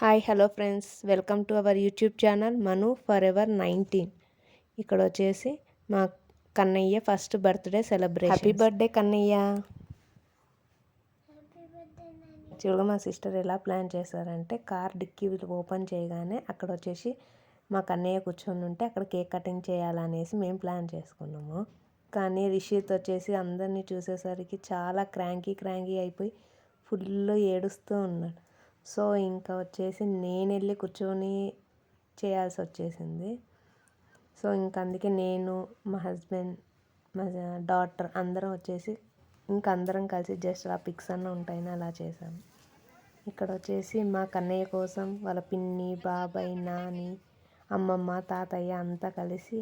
Hi hello friends, welcome to our YouTube channel Manu for ever 19. ఇక్కడ వచ్చేసి మా Kannayya first birthday celebration. Happy birthday Kannayya. చూడగా మా sister ఎలా ప్లాన్ చేశారంటే, కార్ డిక్కీ ఓపెన్ చేయగానే అక్కడ వచ్చేసి మా కన్నయ్య కూర్చొని ఉంటే అక్కడ కేక్ కటింగ్ చేయాలనేసి మేము ప్లాన్ చేసుకున్నాము. కానీ రిషిత్ వచ్చేసి అందరినీ చూసేసరికి చాలా క్రాంకీ అయిపోయి ఫుల్ ఏడుస్తూ ఉన్నాడు. సో ఇంకా వచ్చేసి నేను వెళ్ళి కూర్చొని చేయాల్సి వచ్చేసింది. సో ఇంకా అందుకే నేను, మా హస్బెండ్, మా డాటర్ అందరం వచ్చేసి ఇంకా అందరం కలిసి జస్ట్ ఆ పిక్స్ అన్న ఉంటాయని అలా చేశాము. ఇక్కడ వచ్చేసి మా కన్నయ్య కోసం వాళ్ళ పిన్ని, బాబాయ్, నాని, అమ్మమ్మ, తాతయ్య అంతా కలిసి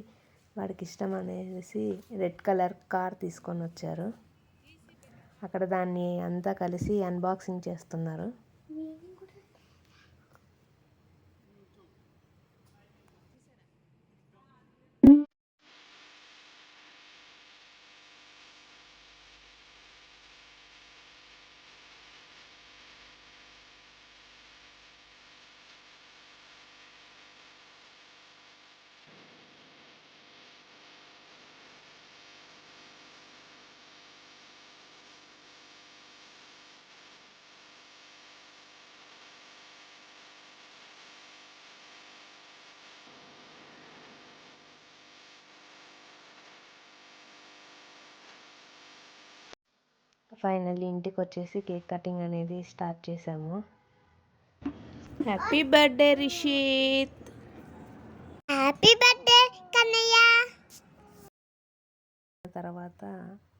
వాడికి ఇష్టం అనేసి రెడ్ కలర్ కార్ తీసుకొని వచ్చారు. అక్కడ దాన్ని అంతా కలిసి అన్బాక్సింగ్ చేస్తున్నారు. ఫైనల్లీ ఇంటికి వచ్చేసి కేక్ కటింగ్ అనేది స్టార్ట్ చేసాము. Happy birthday Rishith. Happy birthday Kannayya. తర్వాత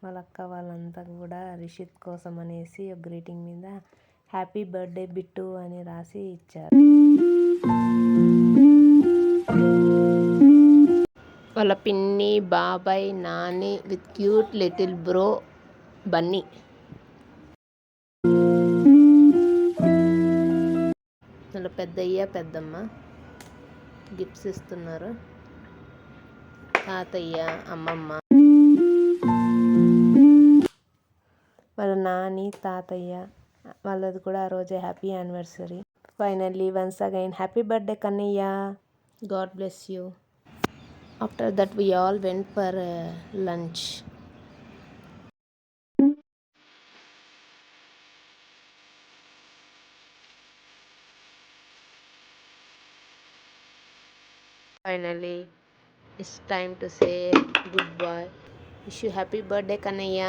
వాళ్ళ అక్క వాళ్ళంతా కూడా రిషిత్ కోసం అనేసి ఒక గ్రీటింగ్ మీద హ్యాపీ బర్త్డే బిట్టు అని రాసి ఇచ్చారు. వాళ్ళ పిన్ని, బాబాయ్, Nani with cute little bro Bunny. వాళ్ళ పెద్దయ్య, పెద్దమ్మ గిఫ్ట్స్ ఇస్తున్నారు. తాతయ్య, అమ్మమ్మ, వాళ్ళ నాని, తాతయ్య వాళ్ళది కూడా ఆ రోజే happy anniversary. Finally once again happy birthday Kannayya. God bless you. After that we all went for lunch. Finally, it's time to say goodbye. Wish you happy birthday, Kanaya.